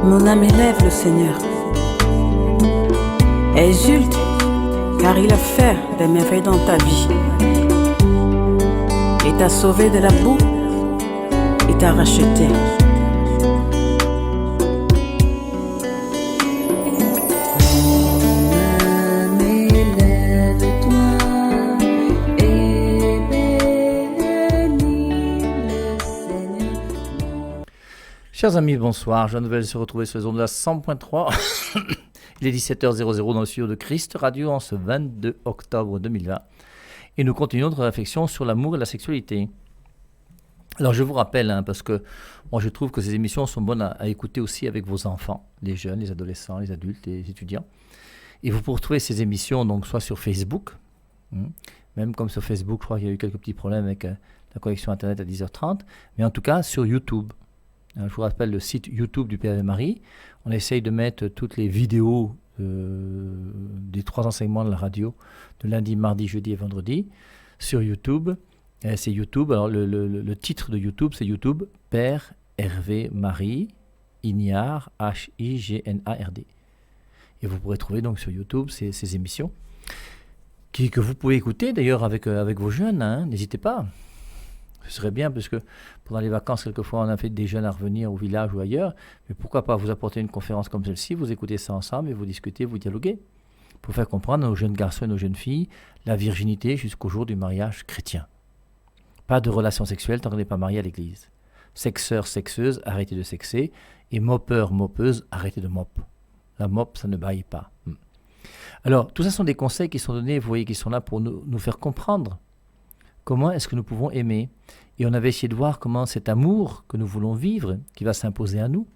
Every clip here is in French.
Mon âme élève le Seigneur. Exulte, car il a fait des merveilles dans ta vie. Il t'a sauvé de la boue, il t'a racheté. Chers amis, bonsoir. Joie nouvelle de se retrouver sur les ondes de la 100.3. Il est 17h00 dans le studio de Christ Radio en ce 22 octobre 2020. Et nous continuons notre réflexion sur l'amour et la sexualité. Alors je vous rappelle, parce que moi je trouve que ces émissions sont bonnes à écouter aussi avec vos enfants, les jeunes, les adolescents, les adultes, les étudiants. Et vous pouvez retrouver ces émissions donc soit sur Facebook, même comme sur Facebook, je crois qu'il y a eu quelques petits problèmes avec la connexion Internet à 10h30, mais en tout cas sur YouTube. Je vous rappelle le site YouTube du Père et Marie. On essaye de mettre toutes les vidéos des 3 enseignements de la radio, de lundi, mardi, jeudi et vendredi, sur YouTube. C'est YouTube. Alors le titre de YouTube, c'est YouTube Père Hervé Marie Ignard Hignard. Et vous pourrez trouver donc sur YouTube ces émissions que vous pouvez écouter d'ailleurs avec vos jeunes. N'hésitez pas. Ce serait bien, parce que pendant les vacances, quelquefois, on a fait des jeunes à revenir au village ou ailleurs. Mais pourquoi pas vous apporter une conférence comme celle-ci, vous écoutez ça ensemble et vous discutez, vous dialoguez. Pour faire comprendre à nos jeunes garçons et nos jeunes filles la virginité jusqu'au jour du mariage chrétien. Pas de relation sexuelle tant qu'on n'est pas marié à l'église. Sexeur, sexeuse, arrêtez de sexer. Et mopeur, mopeuse, arrêtez de mop. La mop, ça ne baille pas. Alors, tout ça sont des conseils qui sont donnés, vous voyez, qui sont là pour nous faire comprendre comment est-ce que nous pouvons aimer. Et on avait essayé de voir comment cet amour que nous voulons vivre, qui va s'imposer à nous.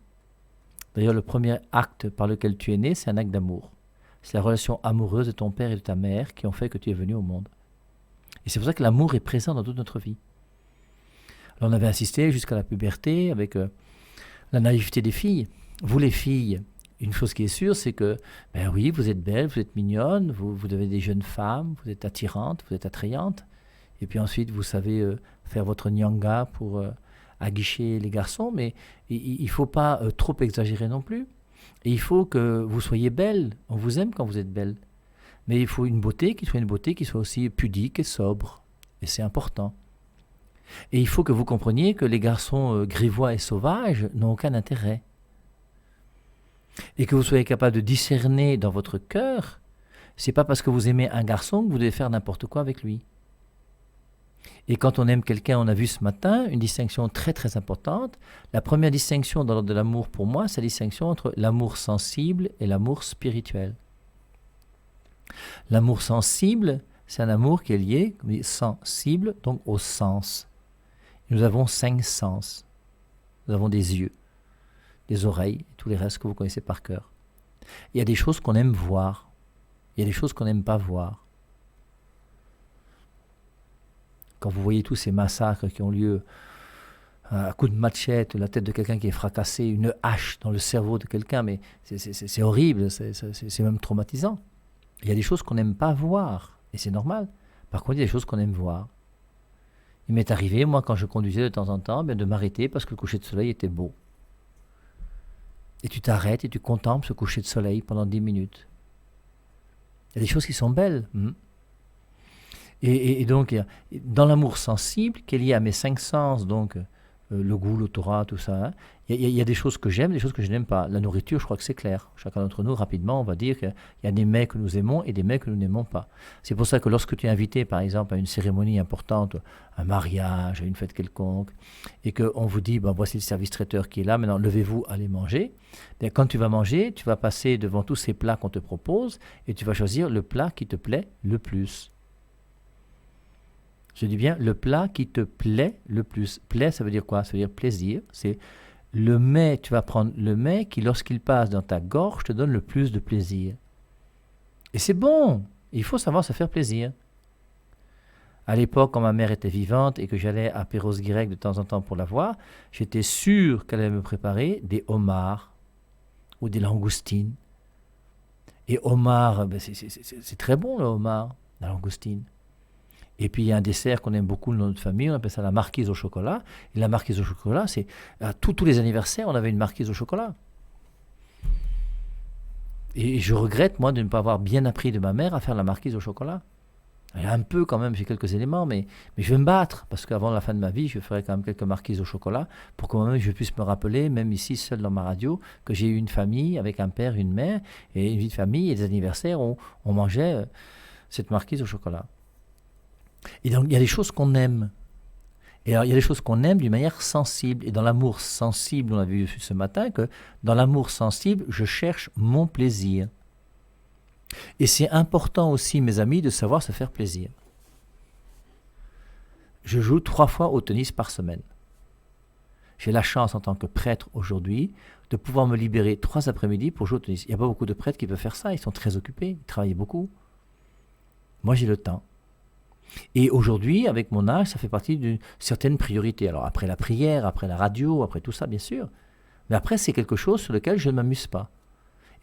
D'ailleurs, le premier acte par lequel tu es né, c'est un acte d'amour. C'est la relation amoureuse de ton père et de ta mère qui ont fait que tu es venu au monde. Et c'est pour ça que l'amour est présent dans toute notre vie. Alors on avait insisté jusqu'à la puberté avec la naïveté des filles. Vous les filles, une chose qui est sûre, c'est que, oui, vous êtes belles, vous êtes mignonnes, vous avez des jeunes femmes, vous êtes attirantes, vous êtes attrayantes. Et puis ensuite, vous savez faire votre nyanga pour aguicher les garçons, mais il ne faut pas trop exagérer non plus. Et il faut que vous soyez belle. On vous aime quand vous êtes belle. Mais il faut une beauté qui soit aussi pudique et sobre. Et c'est important. Et il faut que vous compreniez que les garçons grivois et sauvages n'ont aucun intérêt. Et que vous soyez capable de discerner dans votre cœur, c'est pas parce que vous aimez un garçon que vous devez faire n'importe quoi avec lui. Et quand on aime quelqu'un, on a vu ce matin une distinction très très importante. La première distinction dans l'ordre de l'amour pour moi, c'est la distinction entre l'amour sensible et l'amour spirituel. L'amour sensible, c'est un amour qui est lié, comme dit, sensible, donc au sens. Nous avons 5 sens. Nous avons des yeux, des oreilles, et tous les restes que vous connaissez par cœur. Il y a des choses qu'on aime voir. Il y a des choses qu'on n'aime pas voir. Quand vous voyez tous ces massacres qui ont lieu à coups de machette, la tête de quelqu'un qui est fracassée, une hache dans le cerveau de quelqu'un, mais c'est horrible, c'est même traumatisant. Il y a des choses qu'on n'aime pas voir, et c'est normal. Par contre, il y a des choses qu'on aime voir. Il m'est arrivé, moi, quand je conduisais de temps en temps, de m'arrêter parce que le coucher de soleil était beau. Et tu t'arrêtes et tu contemples ce coucher de soleil pendant 10 minutes. Il y a des choses qui sont belles. Et donc, dans l'amour sensible, qui est lié à mes 5 sens, donc le goût, l'odorat, tout ça, il y a des choses que j'aime, des choses que je n'aime pas. La nourriture, je crois que c'est clair. Chacun d'entre nous, rapidement, on va dire qu'il y a des mets que nous aimons et des mets que nous n'aimons pas. C'est pour ça que lorsque tu es invité, par exemple, à une cérémonie importante, un mariage, à une fête quelconque, et qu'on vous dit, voici le service traiteur qui est là, maintenant levez-vous, allez manger. Quand tu vas manger, tu vas passer devant tous ces plats qu'on te propose et tu vas choisir le plat qui te plaît le plus. Je dis bien le plat qui te plaît le plus. Plaît, ça veut dire quoi? Ça veut dire plaisir. C'est le mets, tu vas prendre le mets qui, lorsqu'il passe dans ta gorge, te donne le plus de plaisir. Et c'est bon. Il faut savoir se faire plaisir. À l'époque, quand ma mère était vivante et que j'allais à Perros-Guirec de temps en temps pour la voir, j'étais sûr qu'elle allait me préparer des homards ou des langoustines. Et homard, c'est très bon le homard, la langoustine. Et puis il y a un dessert qu'on aime beaucoup dans notre famille, on appelle ça la marquise au chocolat. Et la marquise au chocolat, c'est à tous les anniversaires, on avait une marquise au chocolat. Et je regrette, moi, de ne pas avoir bien appris de ma mère à faire la marquise au chocolat. Il y a un peu quand même, j'ai quelques éléments, mais je vais me battre, parce qu'avant la fin de ma vie, je ferai quand même quelques marquises au chocolat, pour que moi-même je puisse me rappeler, même ici, seul dans ma radio, que j'ai eu une famille avec un père, une mère, et une vie de famille, et des anniversaires où on mangeait cette marquise au chocolat. Et donc, il y a des choses qu'on aime. Et alors, il y a des choses qu'on aime d'une manière sensible. Et dans l'amour sensible, on a vu ce matin que dans l'amour sensible, je cherche mon plaisir. Et c'est important aussi, mes amis, de savoir se faire plaisir. Je joue 3 fois au tennis par semaine. J'ai la chance, en tant que prêtre aujourd'hui, de pouvoir me libérer 3 après-midi pour jouer au tennis. Il n'y a pas beaucoup de prêtres qui peuvent faire ça, ils sont très occupés, ils travaillent beaucoup. Moi, j'ai le temps. Et aujourd'hui, avec mon âge, ça fait partie d'une certaine priorité. Alors après la prière, après la radio, après tout ça, bien sûr. Mais après, c'est quelque chose sur lequel je ne m'amuse pas.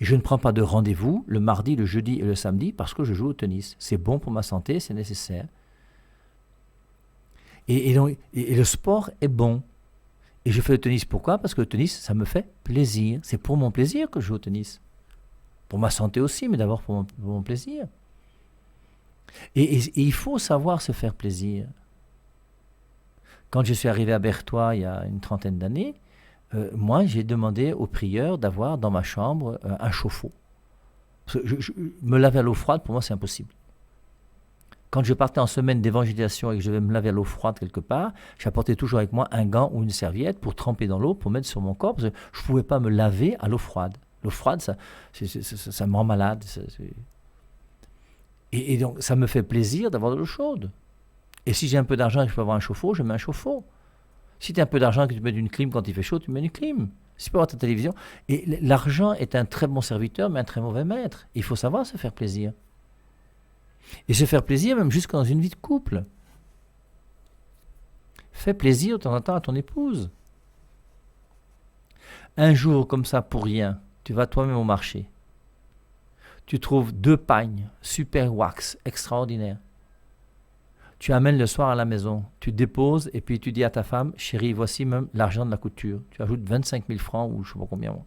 Et je ne prends pas de rendez-vous le mardi, le jeudi et le samedi parce que je joue au tennis. C'est bon pour ma santé, c'est nécessaire. Et le sport est bon. Et je fais le tennis pourquoi ? Parce que le tennis, ça me fait plaisir. C'est pour mon plaisir que je joue au tennis. Pour ma santé aussi, mais d'abord pour mon plaisir. Et il faut savoir se faire plaisir. Quand je suis arrivé à Berthois il y a une 30aine d'années, moi j'ai demandé au prieur d'avoir dans ma chambre un chauffe-eau. Me laver à l'eau froide, pour moi c'est impossible. Quand je partais en semaine d'évangélisation et que je devais me laver à l'eau froide quelque part, j'apportais toujours avec moi un gant ou une serviette pour tremper dans l'eau, pour mettre sur mon corps, parce que je ne pouvais pas me laver à l'eau froide. L'eau froide, ça me rend malade. Et donc, ça me fait plaisir d'avoir de l'eau chaude. Et si j'ai un peu d'argent et que je peux avoir un chauffe-eau, je mets un chauffe-eau. Si tu as un peu d'argent et que tu mets une clim quand il fait chaud, tu mets une clim. Si tu peux avoir ta télévision. Et l'argent est un très bon serviteur, mais un très mauvais maître. Il faut savoir se faire plaisir. Et se faire plaisir, même jusque dans une vie de couple. Fais plaisir de temps en temps à ton épouse. Un jour, comme ça, pour rien, tu vas toi-même au marché. Tu trouves 2 pagnes, super wax, extraordinaires. Tu amènes le soir à la maison, tu déposes et puis tu dis à ta femme, chérie, voici même l'argent de la couture. Tu ajoutes 25 000 francs ou je ne sais pas combien. Moi.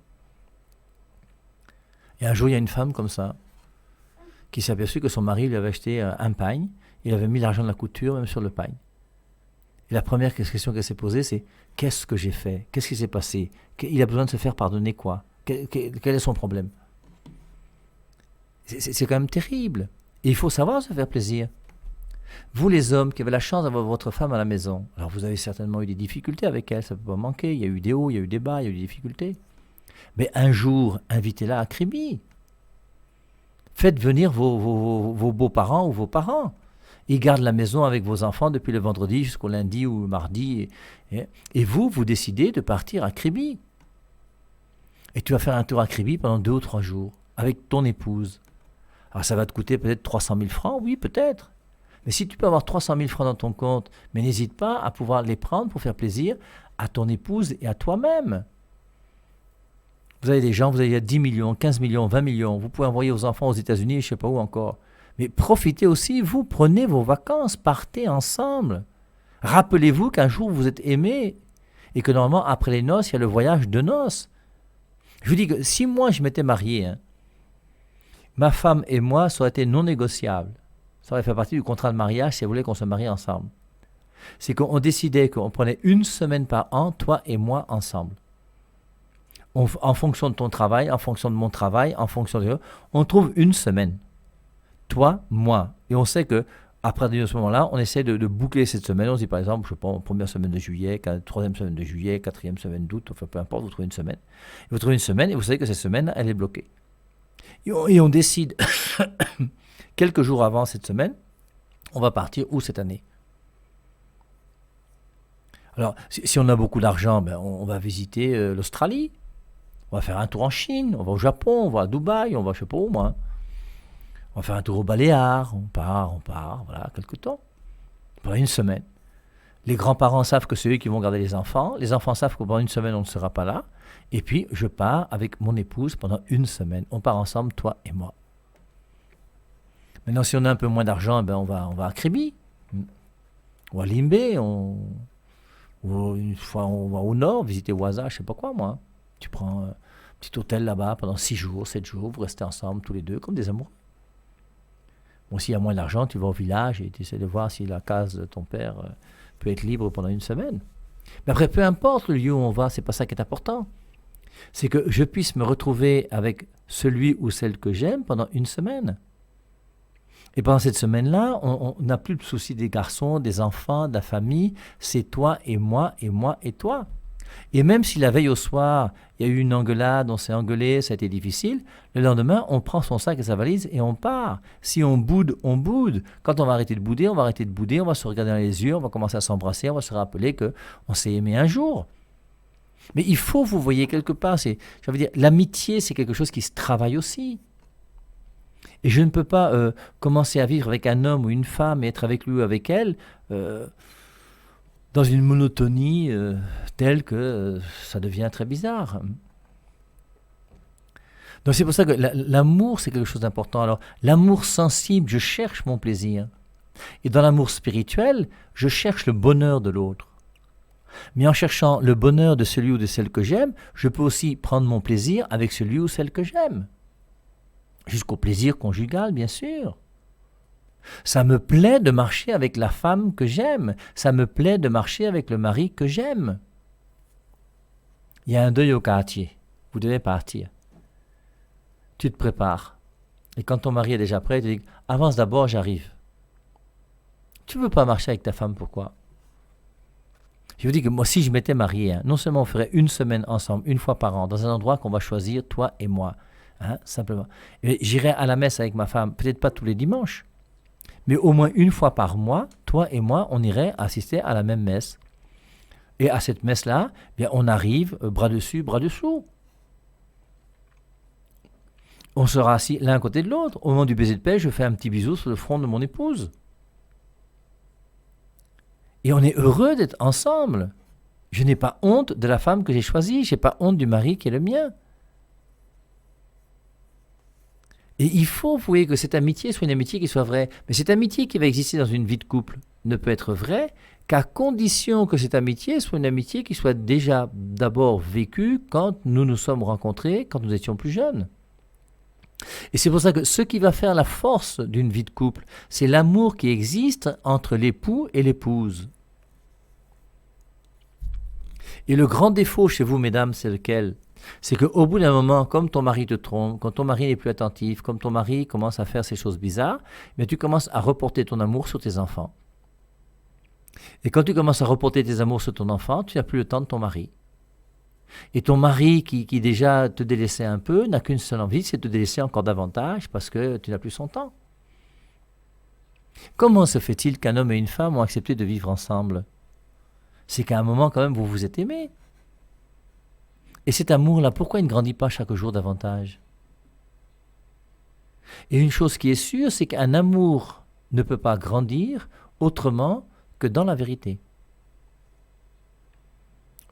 Et un jour, il y a une femme comme ça qui s'est aperçue que son mari lui avait acheté un pagne. Il avait mis l'argent de la couture même sur le pagne. Et la première question qu'elle s'est posée, c'est qu'est-ce que j'ai fait ? Qu'est-ce qui s'est passé ? Il a besoin de se faire pardonner quoi ? Quel est son problème ? C'est quand même terrible. Et il faut savoir se faire plaisir. Vous les hommes qui avez la chance d'avoir votre femme à la maison, alors vous avez certainement eu des difficultés avec elle, ça ne peut pas manquer, il y a eu des hauts, il y a eu des bas, il y a eu des difficultés. Mais un jour, invitez-la à Kribi. Faites venir vos beaux-parents ou vos parents. Ils gardent la maison avec vos enfants depuis le vendredi jusqu'au lundi ou mardi. Et vous décidez de partir à Kribi. Et tu vas faire un tour à Kribi pendant 2 ou 3 jours avec ton épouse. Alors ça va te coûter peut-être 300 000 francs, oui, peut-être. Mais si tu peux avoir 300 000 francs dans ton compte, mais n'hésite pas à pouvoir les prendre pour faire plaisir à ton épouse et à toi-même. Vous avez des gens, vous avez 10 millions, 15 millions, 20 millions. Vous pouvez envoyer vos enfants aux États-Unis, je ne sais pas où encore. Mais profitez aussi, vous, prenez vos vacances, partez ensemble. Rappelez-vous qu'un jour vous êtes aimés et que normalement, après les noces, il y a le voyage de noces. Je vous dis que si moi je m'étais marié, ma femme et moi, ça aurait été non négociable. Ça aurait fait partie du contrat de mariage si elle voulait qu'on se marie ensemble. C'est qu'on décidait qu'on prenait 1 semaine par an, toi et moi, ensemble. En fonction de ton travail, en fonction de mon travail, en fonction de... On trouve 1 semaine. Toi, moi. Et on sait que après ce moment-là, on essaie de boucler cette semaine. On se dit par exemple, je prends première semaine de juillet, 3e semaine de juillet, 4e semaine d'août, enfin peu importe, vous trouvez 1 semaine. Et vous trouvez 1 semaine et vous savez que cette semaine, elle est bloquée. Et on décide, quelques jours avant cette semaine, on va partir où cette année ? Alors, si on a beaucoup d'argent, on va visiter l'Australie. On va faire un tour en Chine, on va au Japon, on va à Dubaï, on va je ne sais pas où moi. On va faire un tour aux Baléares, on part, voilà, quelque temps. Pendant 1 semaine. Les grands-parents savent que c'est eux qui vont garder les enfants savent que pendant 1 semaine on ne sera pas là. Et puis je pars avec mon épouse pendant 1 semaine. On part ensemble, toi et moi. Maintenant, si on a un peu moins d'argent, on va à Kribi, ou à Limbé, ou une fois on va au nord, visiter Ouaza, je ne sais pas quoi moi. Tu prends Petit hôtel là-bas pendant 6 jours, 7 jours, vous restez ensemble tous les deux comme des amoureux. Bon, s'il y a moins d'argent, tu vas au village et tu essaies de voir si la case de ton père peut être libre pendant une semaine. Mais après, peu importe le lieu où on va, c'est pas ça qui est important. C'est que je puisse me retrouver avec celui ou celle que j'aime pendant une semaine. Et pendant cette semaine-là, on n'a plus le souci des garçons, des enfants, de la famille. C'est toi et moi et moi et toi. Et même si la veille au soir, il y a eu une engueulade, on s'est engueulé, ça a été difficile, le lendemain, on prend son sac et sa valise et on part. Si on boude, on boude. Quand on va arrêter de bouder, on va arrêter de bouder, on va se regarder dans les yeux, on va commencer à s'embrasser, on va se rappeler qu'on s'est aimé un jour. Mais il faut, vous voyez, quelque part, je veux dire, l'amitié, c'est quelque chose qui se travaille aussi. Et je ne peux pas commencer à vivre avec un homme ou une femme et être avec lui ou avec elle dans une monotonie telle que ça devient très bizarre. Donc c'est pour ça que l'amour, c'est quelque chose d'important. Alors, l'amour sensible, je cherche mon plaisir. Et dans l'amour spirituel, je cherche le bonheur de l'autre. Mais en cherchant le bonheur de celui ou de celle que j'aime, je peux aussi prendre mon plaisir avec celui ou celle que j'aime. Jusqu'au plaisir conjugal, bien sûr. Ça me plaît de marcher avec la femme que j'aime. Ça me plaît de marcher avec le mari que j'aime. Il y a un deuil au quartier. Vous devez partir. Tu te prépares. Et quand ton mari est déjà prêt, tu dis « Avance d'abord, j'arrive ». Tu ne veux pas marcher avec ta femme, pourquoi ? Je vous dis que moi, si je m'étais marié, non seulement on ferait une semaine ensemble, une fois par an, dans un endroit qu'on va choisir, toi et moi, simplement. Et j'irai à la messe avec ma femme, peut-être pas tous les dimanches, mais au moins une fois par mois, toi et moi, on irait assister à la même messe. Et à cette messe-là, bien, on arrive bras dessus, bras dessous. On sera assis l'un à côté de l'autre. Au moment du baiser de paix, je fais un petit bisou sur le front de mon épouse. Et on est heureux d'être ensemble. Je n'ai pas honte de la femme que j'ai choisie. Je n'ai pas honte du mari qui est le mien. Et il faut, vous voyez, que cette amitié soit une amitié qui soit vraie. Mais cette amitié qui va exister dans une vie de couple ne peut être vraie qu'à condition que cette amitié soit une amitié qui soit déjà d'abord vécue quand nous nous sommes rencontrés, quand nous étions plus jeunes. Et c'est pour ça que ce qui va faire la force d'une vie de couple, c'est l'amour qui existe entre l'époux et l'épouse. Et le grand défaut chez vous, mesdames, c'est lequel ? C'est qu'au bout d'un moment, comme ton mari te trompe, quand ton mari n'est plus attentif, comme ton mari commence à faire ces choses bizarres, mais tu commences à reporter ton amour sur tes enfants. Et quand tu commences à reporter tes amours sur ton enfant, tu n'as plus le temps de ton mari. Et ton mari qui déjà te délaissait un peu, n'a qu'une seule envie, c'est de te délaisser encore davantage parce que tu n'as plus son temps. Comment se fait-il qu'un homme et une femme ont accepté de vivre ensemble ? C'est qu'à un moment quand même vous vous êtes aimés. Et cet amour-là, pourquoi il ne grandit pas chaque jour davantage ? Et une chose qui est sûre, c'est qu'un amour ne peut pas grandir autrement que dans la vérité.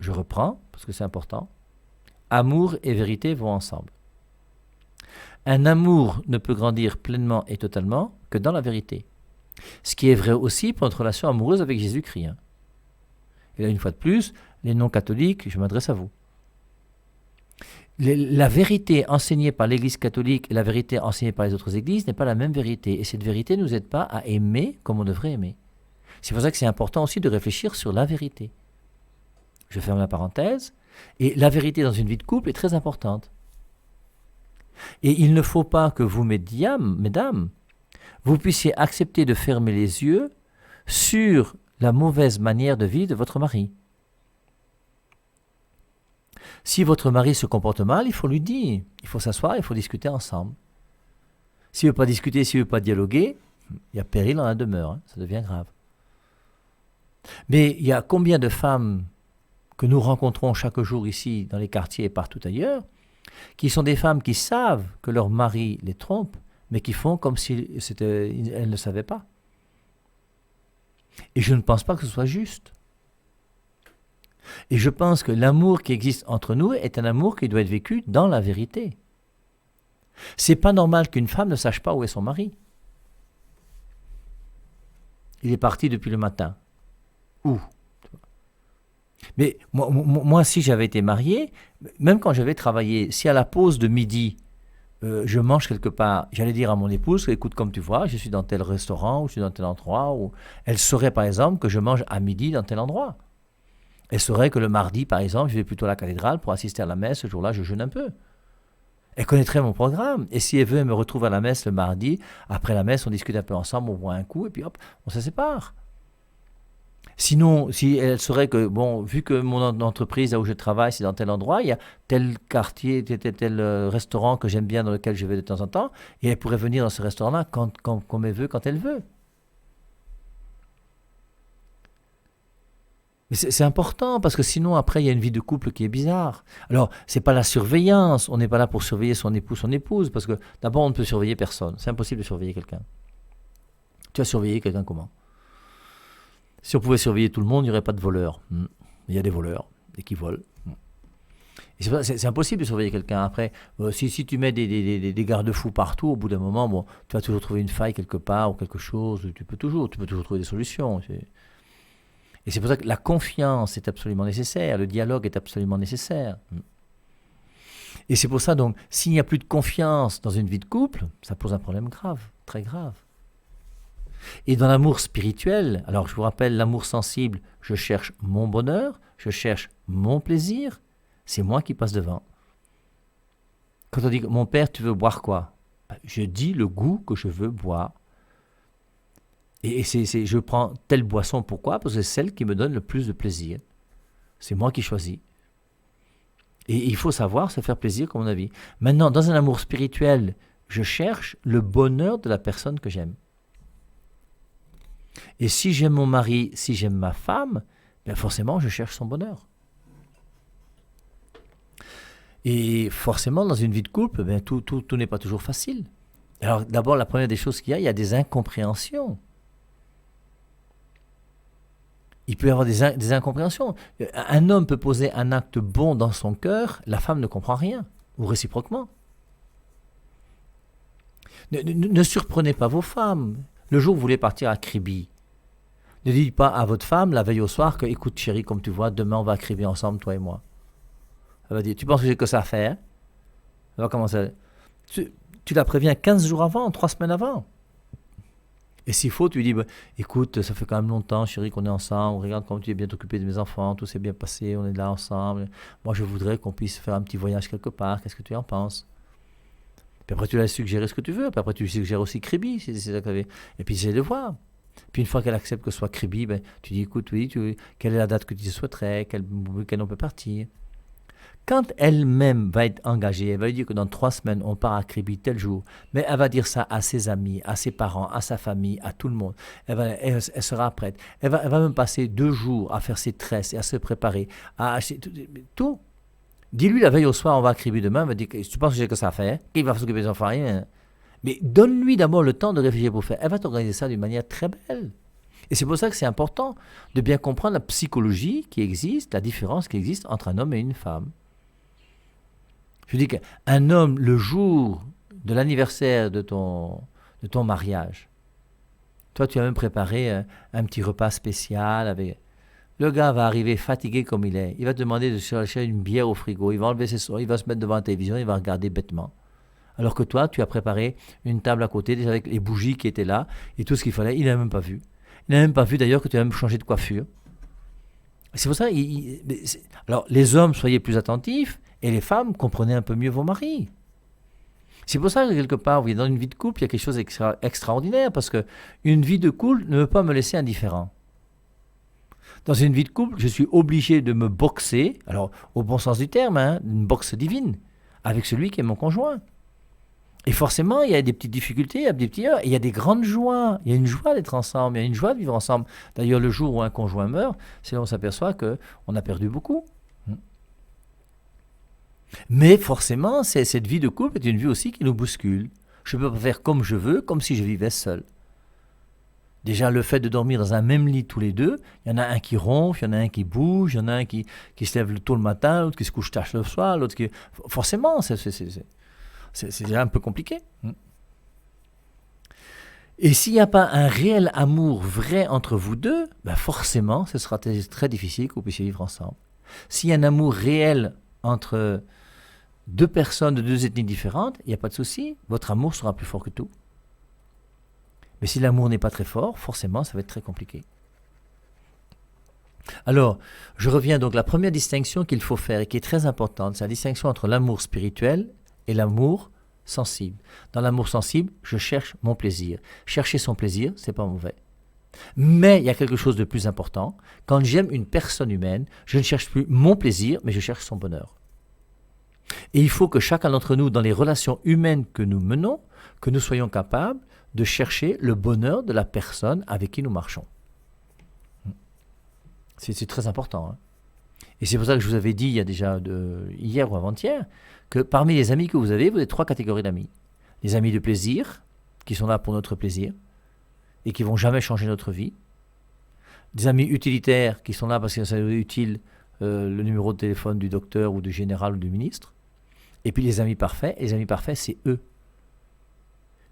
Je reprends, parce que c'est important. Amour et vérité vont ensemble. Un amour ne peut grandir pleinement et totalement que dans la vérité. Ce qui est vrai aussi pour notre relation amoureuse avec Jésus-Christ. Et là, une fois de plus, les non-catholiques, je m'adresse à vous. La vérité enseignée par l'Église catholique et la vérité enseignée par les autres églises n'est pas la même vérité. Et cette vérité ne nous aide pas à aimer comme on devrait aimer. C'est pour ça que c'est important aussi de réfléchir sur la vérité. Je ferme la parenthèse. Et la vérité dans une vie de couple est très importante. Et il ne faut pas que vous, mesdames, vous puissiez accepter de fermer les yeux sur la mauvaise manière de vivre de votre mari. Si votre mari se comporte mal, il faut lui dire. Il faut s'asseoir, il faut discuter ensemble. S'il ne veut pas discuter, s'il ne veut pas dialoguer, il y a péril dans la demeure, ça devient grave. Mais il y a combien de femmes que nous rencontrons chaque jour ici, dans les quartiers et partout ailleurs, qui sont des femmes qui savent que leur mari les trompe, mais qui font comme si elles ne savaient pas. Et je ne pense pas que ce soit juste. Et je pense que l'amour qui existe entre nous est un amour qui doit être vécu dans la vérité. C'est pas normal qu'une femme ne sache pas où est son mari. Il est parti depuis le matin. Où ? Mais moi, si j'avais été marié, même quand j'avais travaillé, si à la pause de midi, je mange quelque part, j'allais dire à mon épouse, écoute, comme tu vois, je suis dans tel restaurant, ou je suis dans tel endroit, ou elle saurait par exemple que je mange à midi dans tel endroit. Elle saurait que le mardi, par exemple, je vais plutôt à la cathédrale pour assister à la messe, ce jour-là, je jeûne un peu. Elle connaîtrait mon programme. Et si elle veut, elle me retrouve à la messe le mardi. Après la messe, on discute un peu ensemble, on boit un coup, et puis hop, on se sépare. Sinon, si elle saurait que, bon, vu que mon entreprise, là où je travaille, c'est dans tel endroit, il y a tel quartier, tel restaurant que j'aime bien, dans lequel je vais de temps en temps, et elle pourrait venir dans ce restaurant-là comme elle veut, quand elle veut. Mais c'est important parce que sinon après il y a une vie de couple qui est bizarre. Alors c'est pas la surveillance, on n'est pas là pour surveiller son époux, son épouse, parce que d'abord on ne peut surveiller personne, c'est impossible de surveiller quelqu'un. Tu vas surveiller quelqu'un comment? Si on pouvait surveiller tout le monde, il n'y aurait pas de voleurs. Il y a des voleurs et qui volent. Et c'est impossible de surveiller quelqu'un. Après, si tu mets des garde-fous partout, au bout d'un moment, bon, tu vas toujours trouver une faille quelque part ou quelque chose. Tu peux toujours trouver des solutions. Et c'est pour ça que la confiance est absolument nécessaire, le dialogue est absolument nécessaire. Et c'est pour ça donc, s'il n'y a plus de confiance dans une vie de couple, ça pose un problème grave, très grave. Et dans l'amour spirituel, alors je vous rappelle, l'amour sensible, je cherche mon bonheur, je cherche mon plaisir, c'est moi qui passe devant. Quand on dit, mon père, tu veux boire quoi? Je dis le goût que je veux boire. Et je prends telle boisson, pourquoi? Parce que c'est celle qui me donne le plus de plaisir. C'est moi qui choisis. Et il faut savoir se faire plaisir comme on a vie. Maintenant, dans un amour spirituel, je cherche le bonheur de la personne que j'aime. Et si j'aime mon mari, si j'aime ma femme, bien forcément, je cherche son bonheur. Et forcément, dans une vie de couple, bien, tout n'est pas toujours facile. Alors d'abord, la première des choses qu'il y a des incompréhensions. Il peut y avoir des incompréhensions. Un homme peut poser un acte bon dans son cœur, la femme ne comprend rien, ou réciproquement. Ne surprenez pas vos femmes. Le jour où vous voulez partir à Kribi, ne dites pas à votre femme la veille au soir que, écoute chérie, comme tu vois, demain on va à Kribi ensemble, toi et moi. Elle va dire, tu penses que j'ai que ça à faire? Elle va commencer. Tu la préviens 15 jours avant, 3 semaines avant. Et s'il faut, tu lui dis, bah, écoute, ça fait quand même longtemps, chérie, qu'on est ensemble, regarde comment tu es bien occupé de mes enfants, tout s'est bien passé, on est là ensemble. Moi, je voudrais qu'on puisse faire un petit voyage quelque part, qu'est-ce que tu en penses? Puis après, tu lui as suggéré ce que tu veux, puis après, tu lui suggères aussi Kribi, c'est ça que et puis, j'essaie de voir. Puis une fois qu'elle accepte que ce soit Kribi, ben, tu dis, écoute, oui, quelle est la date que tu souhaiterais, quel week-end on peut partir? Quand elle-même va être engagée, elle va lui dire que dans 3 semaines, on part à Kribi tel jour, mais elle va dire ça à ses amis, à ses parents, à sa famille, à tout le monde. Elle sera prête. Elle va même passer 2 jours à faire ses tresses et à se préparer, à acheter tout. Dis-lui la veille au soir, on va à Kribi demain, elle va dire, tu penses que j'ai que ça à faire? Il va s'occuper des enfants, rien. Mais donne-lui d'abord le temps de réfléchir pour faire. Elle va t'organiser ça d'une manière très belle. Et c'est pour ça que c'est important de bien comprendre la psychologie qui existe, la différence qui existe entre un homme et une femme. Je dis qu'un homme, le jour de l'anniversaire de ton mariage, toi tu as même préparé un petit repas spécial. Le gars va arriver fatigué comme il est. Il va te demander de chercher une bière au frigo. Il va enlever ses soins, il va se mettre devant la télévision, il va regarder bêtement. Alors que toi, tu as préparé une table à côté, déjà avec les bougies qui étaient là et tout ce qu'il fallait. Il n'a même pas vu. Il n'a même pas vu d'ailleurs que tu as même changé de coiffure. C'est pour ça. Alors les hommes, soyez plus attentifs. Et les femmes, comprenez un peu mieux vos maris. C'est pour ça que quelque part, dans une vie de couple, il y a quelque chose d'extraordinaire, parce qu'une vie de couple ne veut pas me laisser indifférent. Dans une vie de couple, je suis obligé de me boxer, alors au bon sens du terme, une boxe divine, avec celui qui est mon conjoint. Et forcément, il y a des petites difficultés, il y a des petits heures, et il y a des grandes joies. Il y a une joie d'être ensemble, il y a une joie de vivre ensemble. D'ailleurs, le jour où un conjoint meurt, c'est là où on s'aperçoit qu'on a perdu beaucoup. Mais forcément, cette vie de couple est une vie aussi qui nous bouscule. Je ne peux pas faire comme je veux, comme si je vivais seul. Déjà, le fait de dormir dans un même lit tous les deux, il y en a un qui ronfle, il y en a un qui bouge, il y en a un qui se lève tôt le matin, l'autre qui se couche tard le soir, l'autre qui... Forcément, c'est déjà un peu compliqué. Et s'il n'y a pas un réel amour vrai entre vous deux, ben forcément, ce sera très difficile que vous puissiez vivre ensemble. S'il y a un amour réel entre deux personnes de deux ethnies différentes, il n'y a pas de souci, votre amour sera plus fort que tout. Mais si l'amour n'est pas très fort, forcément, ça va être très compliqué. Alors, je reviens donc à la première distinction qu'il faut faire et qui est très importante, c'est la distinction entre l'amour spirituel et l'amour sensible. Dans l'amour sensible, je cherche mon plaisir. Chercher son plaisir, c'est pas mauvais. Mais il y a quelque chose de plus important. Quand j'aime une personne humaine, je ne cherche plus mon plaisir, mais je cherche son bonheur. Et il faut que chacun d'entre nous, dans les relations humaines que nous menons, que nous soyons capables de chercher le bonheur de la personne avec qui nous marchons. C'est très important. Hein. Et c'est pour ça que je vous avais dit il y a déjà hier ou avant-hier que parmi les amis que vous avez 3 catégories d'amis. Les amis de plaisir, qui sont là pour notre plaisir et qui ne vont jamais changer notre vie. Des amis utilitaires qui sont là parce que ça est utile le numéro de téléphone du docteur ou du général ou du ministre. Et puis les amis parfaits. Et les amis parfaits, c'est eux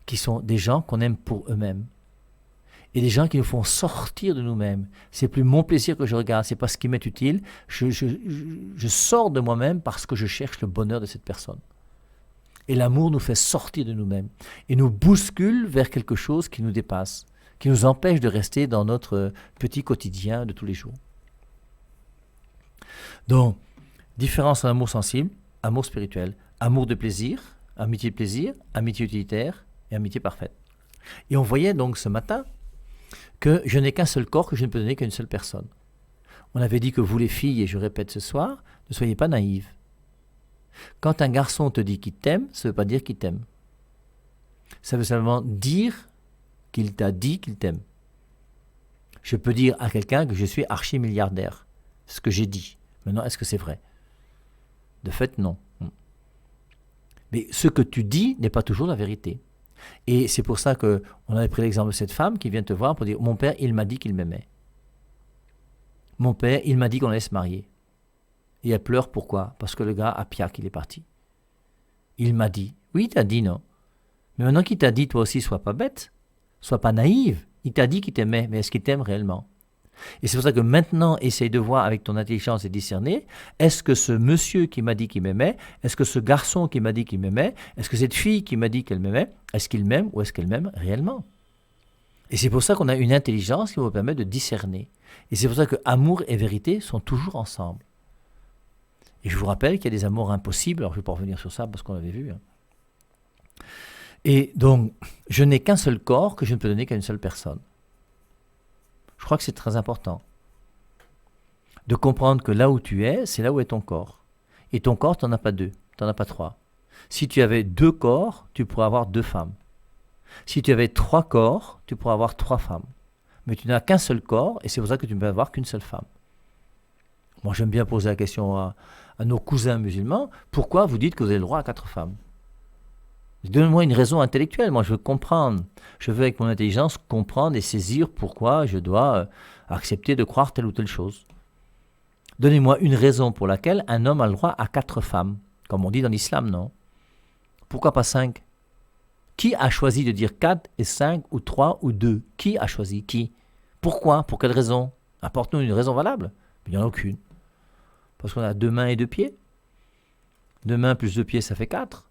qui sont des gens qu'on aime pour eux-mêmes. Et des gens qui nous font sortir de nous-mêmes. C'est plus mon plaisir que je regarde, c'est pas ce qui m'est utile. Je sors de moi-même parce que je cherche le bonheur de cette personne. Et l'amour nous fait sortir de nous-mêmes et nous bouscule vers quelque chose qui nous dépasse, qui nous empêche de rester dans notre petit quotidien de tous les jours. Donc, différence entre amour sensible, amour spirituel, amour de plaisir, amitié utilitaire et amitié parfaite. Et on voyait donc ce matin que je n'ai qu'un seul corps, que je ne peux donner qu'à une seule personne. On avait dit que vous les filles, et je répète ce soir, ne soyez pas naïves. Quand un garçon te dit qu'il t'aime, ça ne veut pas dire qu'il t'aime. Ça veut simplement dire qu'il t'a dit qu'il t'aime. Je peux dire à quelqu'un que je suis archi-milliardaire. C'est ce que j'ai dit. Maintenant, est-ce que c'est vrai? De fait, non. Mais ce que tu dis n'est pas toujours la vérité. Et c'est pour ça qu'on avait pris l'exemple de cette femme qui vient te voir pour dire « Mon père, il m'a dit qu'il m'aimait. Mon père, il m'a dit qu'on allait se marier. » Et elle pleure, pourquoi? Parce que le gars a pire qu'il est parti. Il m'a dit. Oui, il t'a dit, non. Mais maintenant qu'il t'a dit, toi aussi, sois pas bête. Sois pas naïve. Il t'a dit qu'il t'aimait, mais est-ce qu'il t'aime réellement? Et c'est pour ça que maintenant, essaye de voir avec ton intelligence et discerner, est-ce que ce monsieur qui m'a dit qu'il m'aimait, est-ce que ce garçon qui m'a dit qu'il m'aimait, est-ce que cette fille qui m'a dit qu'elle m'aimait, est-ce qu'il m'aime ou est-ce qu'elle m'aime réellement? Et c'est pour ça qu'on a une intelligence qui nous permet de discerner. Et c'est pour ça que amour et vérité sont toujours ensemble. Et je vous rappelle qu'il y a des amours impossibles, alors je ne vais pas revenir sur ça parce qu'on l'avait vu. Hein. Et donc, je n'ai qu'un seul corps que je ne peux donner qu'à une seule personne. Je crois que c'est très important de comprendre que là où tu es, c'est là où est ton corps. Et ton corps, tu n'en as pas 2, tu n'en as pas 3. Si tu avais 2 corps, tu pourrais avoir 2 femmes. Si tu avais 3 corps, tu pourrais avoir 3 femmes. Mais tu n'as qu'un seul corps et c'est pour ça que tu ne peux avoir qu'une seule femme. Moi, j'aime bien poser la question à nos cousins musulmans, pourquoi vous dites que vous avez le droit à 4 femmes? Donne-moi une raison intellectuelle, moi je veux comprendre. Je veux avec mon intelligence comprendre et saisir pourquoi je dois accepter de croire telle ou telle chose. Donnez-moi une raison pour laquelle un homme a le droit à 4 femmes, comme on dit dans l'islam, non? Pourquoi pas 5? Qui a choisi de dire 4 et 5 ou 3 ou 2? Qui a choisi? Qui? Pourquoi? Pour quelle raison? Apporte-nous une raison valable. Il n'y en a aucune. Parce qu'on a 2 mains et 2 pieds. 2 mains plus 2 pieds, ça fait 4.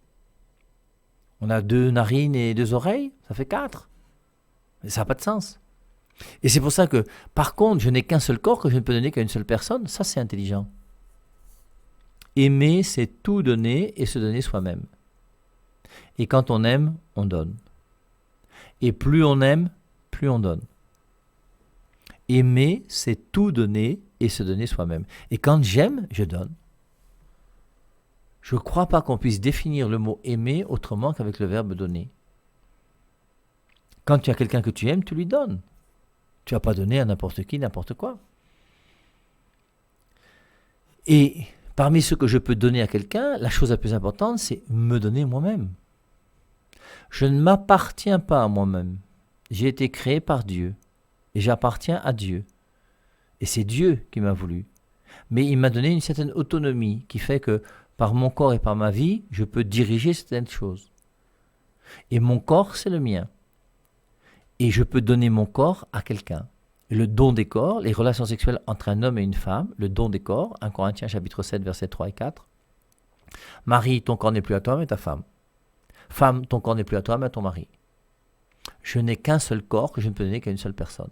On a 2 narines et 2 oreilles, ça fait 4. Mais ça n'a pas de sens. Et c'est pour ça que, par contre, je n'ai qu'un seul corps que je ne peux donner qu'à une seule personne. Ça, c'est intelligent. Aimer, c'est tout donner et se donner soi-même. Et quand on aime, on donne. Et plus on aime, plus on donne. Aimer, c'est tout donner et se donner soi-même. Et quand j'aime, je donne. Je ne crois pas qu'on puisse définir le mot aimer autrement qu'avec le verbe donner. Quand tu as quelqu'un que tu aimes, tu lui donnes. Tu ne vas pas donner à n'importe qui, n'importe quoi. Et parmi ce que je peux donner à quelqu'un, la chose la plus importante, c'est me donner moi-même. Je ne m'appartiens pas à moi-même. J'ai été créé par Dieu. Et j'appartiens à Dieu. Et c'est Dieu qui m'a voulu. Mais il m'a donné une certaine autonomie qui fait que par mon corps et par ma vie, je peux diriger certaines choses. Et mon corps, c'est le mien. et je peux donner mon corps à quelqu'un. Le don des corps, les relations sexuelles entre un homme et une femme, le don des corps, 1 Corinthiens chapitre 7, versets 3 et 4. Mari, ton corps n'est plus à toi, mais ta femme. Femme, ton corps n'est plus à toi, mais à ton mari. Je n'ai qu'un seul corps que je ne peux donner qu'à une seule personne.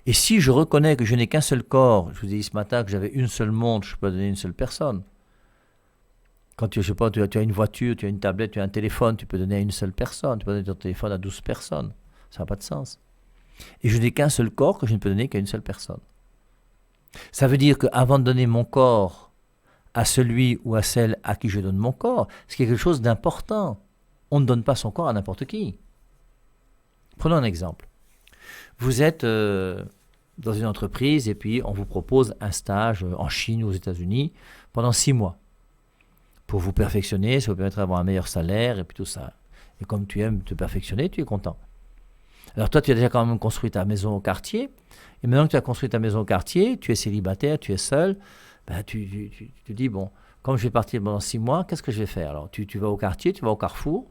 Et si je reconnais que je n'ai qu'un seul corps, je vous ai dit ce matin que j'avais une seule montre, je peux donner une seule personne. Quand tu as une voiture, tu as une tablette, tu as un téléphone, tu peux donner à une seule personne. Tu peux donner ton téléphone à 12 personnes. Ça n'a pas de sens. Et je n'ai qu'un seul corps que je ne peux donner qu'à une seule personne. Ça veut dire qu'avant de donner mon corps à celui ou à celle à qui je donne mon corps, c'est quelque chose d'important. On ne donne pas son corps à n'importe qui. Prenons un exemple. Vous êtes dans une entreprise et puis on vous propose un stage en Chine ou aux États-Unis pendant 6 mois. Pour vous perfectionner, ça vous permettra d'avoir un meilleur salaire et puis tout ça. Et comme tu aimes te perfectionner, tu es content. Alors toi, tu as déjà quand même construit ta maison au quartier. Et maintenant que tu as construit ta maison au quartier, tu es célibataire, tu es seul. Ben, tu te dis, bon, comme je vais partir pendant 6 mois, qu'est-ce que je vais faire? Alors tu vas au quartier, tu vas au Carrefour.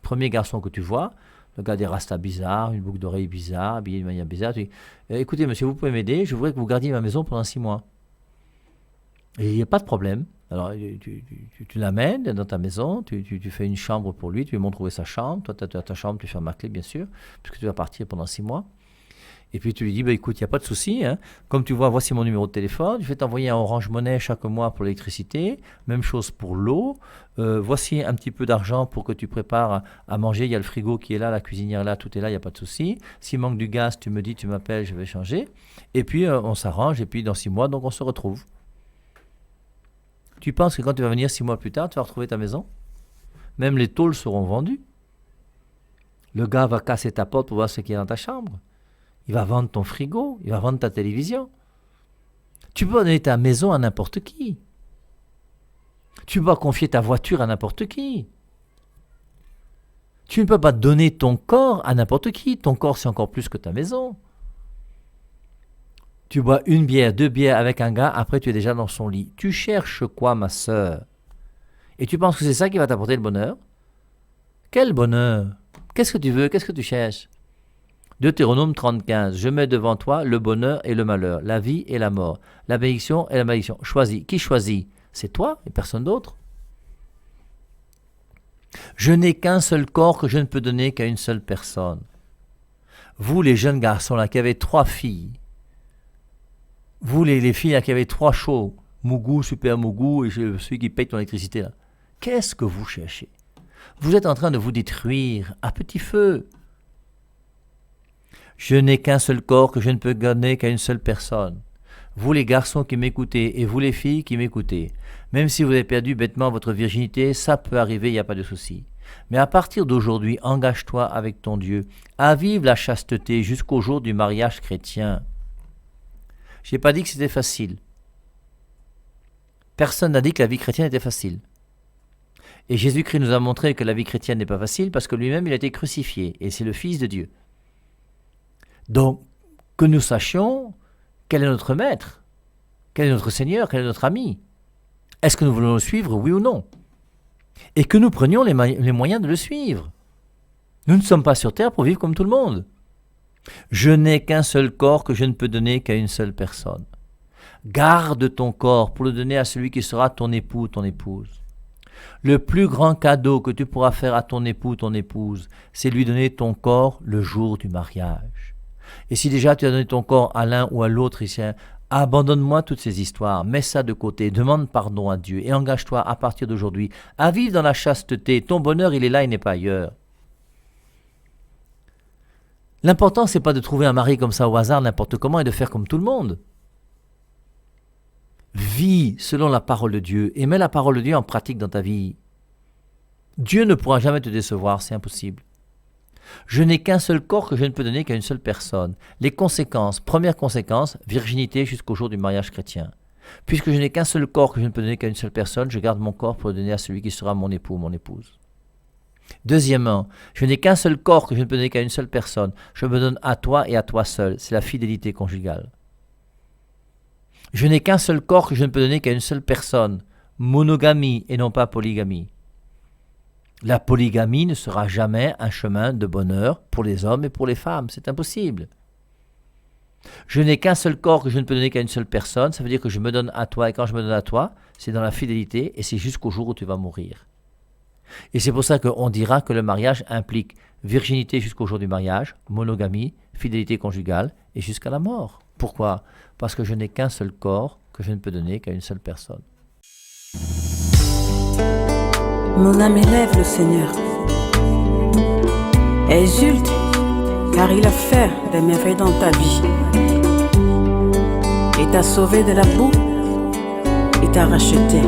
Premier garçon que tu vois, le gars des rastas bizarres, une boucle d'oreille bizarre, habillé de manière bizarre. Tu dis, écoutez monsieur, vous pouvez m'aider, je voudrais que vous gardiez ma maison pendant 6 mois. Et il n'y a pas de problème. Alors, tu l'amènes dans ta maison, tu fais une chambre pour lui, tu lui montres où est sa chambre. Toi, tu as ta chambre, tu fermes la clé, bien sûr, puisque tu vas partir pendant 6 mois. Et puis, tu lui dis, bah, écoute, il n'y a pas de souci. Hein. Comme tu vois, voici mon numéro de téléphone. Je vais t'envoyer un Orange Money chaque mois pour l'électricité. Même chose pour l'eau. Voici un petit peu d'argent pour que tu prépares à manger. Il y a le frigo qui est là, la cuisinière est là, tout est là, il n'y a pas de souci. S'il manque du gaz, tu me dis, tu m'appelles, je vais changer. Et puis, on s'arrange. Et puis, dans 6 mois, donc, on se retrouve. Tu penses que quand tu vas venir 6 mois plus tard, tu vas retrouver ta maison? Même les tôles seront vendues. Le gars va casser ta porte pour voir ce qu'il y a dans ta chambre. Il va vendre ton frigo, il va vendre ta télévision. Tu peux donner ta maison à n'importe qui. Tu peux pas confier ta voiture à n'importe qui. Tu ne peux pas donner ton corps à n'importe qui. Ton corps, c'est encore plus que ta maison. Tu bois 1 bière, 2 bières avec un gars, après tu es déjà dans son lit. Tu cherches quoi, ma sœur? Et tu penses que c'est ça qui va t'apporter le bonheur? Quel bonheur? Qu'est-ce que tu veux? Qu'est-ce que tu cherches? Deutéronome 30, 15. Je mets devant toi le bonheur et le malheur, la vie et la mort, la bénédiction et la malédiction. Choisis. Qui choisit? C'est toi et personne d'autre. Je n'ai qu'un seul corps que je ne peux donner qu'à une seule personne. Vous, les jeunes garçons là, qui avez 3 filles, vous, les filles là, qui avez 3 chauds, Mougou, Super Mougou et celui qui paye ton électricité là, qu'est-ce que vous cherchez? Vous êtes en train de vous détruire à petit feu. Je n'ai qu'un seul corps que je ne peux donner qu'à une seule personne. Vous les garçons qui m'écoutez et vous les filles qui m'écoutez, même si vous avez perdu bêtement votre virginité, ça peut arriver, il n'y a pas de souci. Mais à partir d'aujourd'hui, engage-toi avec ton Dieu à vivre la chasteté jusqu'au jour du mariage chrétien. Je n'ai pas dit que c'était facile. Personne n'a dit que la vie chrétienne était facile. Et Jésus-Christ nous a montré que la vie chrétienne n'est pas facile parce que lui-même il a été crucifié et c'est le Fils de Dieu. Donc, que nous sachions quel est notre maître, quel est notre Seigneur, quel est notre ami. Est-ce que nous voulons le suivre, oui ou non? Et que nous prenions les moyens de le suivre. Nous ne sommes pas sur terre pour vivre comme tout le monde. Je n'ai qu'un seul corps que je ne peux donner qu'à une seule personne. Garde ton corps pour le donner à celui qui sera ton époux, ton épouse. Le plus grand cadeau que tu pourras faire à ton époux, ton épouse, c'est lui donner ton corps le jour du mariage. Et si déjà tu as donné ton corps à l'un ou à l'autre ici, abandonne-moi toutes ces histoires, mets ça de côté, demande pardon à Dieu et engage-toi à partir d'aujourd'hui à vivre dans la chasteté. Ton bonheur, il est là, il n'est pas ailleurs. L'important, c'est pas de trouver un mari comme ça au hasard, n'importe comment, et de faire comme tout le monde. Vis selon la parole de Dieu et mets la parole de Dieu en pratique dans ta vie. Dieu ne pourra jamais te décevoir, c'est impossible. Je n'ai qu'un seul corps que je ne peux donner qu'à une seule personne. Les conséquences, première conséquence, virginité jusqu'au jour du mariage chrétien. Puisque je n'ai qu'un seul corps que je ne peux donner qu'à une seule personne, je garde mon corps pour le donner à celui qui sera mon époux ou mon épouse. Deuxièmement, je n'ai qu'un seul corps que je ne peux donner qu'à une seule personne. Je me donne à toi et à toi seul. C'est la fidélité conjugale. Je n'ai qu'un seul corps que je ne peux donner qu'à une seule personne. Monogamie et non pas polygamie. La polygamie ne sera jamais un chemin de bonheur pour les hommes et pour les femmes. C'est impossible. Je n'ai qu'un seul corps que je ne peux donner qu'à une seule personne. Ça veut dire que je me donne à toi. Et quand je me donne à toi, c'est dans la fidélité et c'est jusqu'au jour où tu vas mourir. Et c'est pour ça qu'on dira que le mariage implique virginité jusqu'au jour du mariage, monogamie, fidélité conjugale et jusqu'à la mort. Pourquoi ? Parce que je n'ai qu'un seul corps que je ne peux donner qu'à une seule personne. Mon âme élève le Seigneur. Exulte, car il a fait des merveilles dans ta vie. Il t'a sauvé de la boue, il t'a racheté.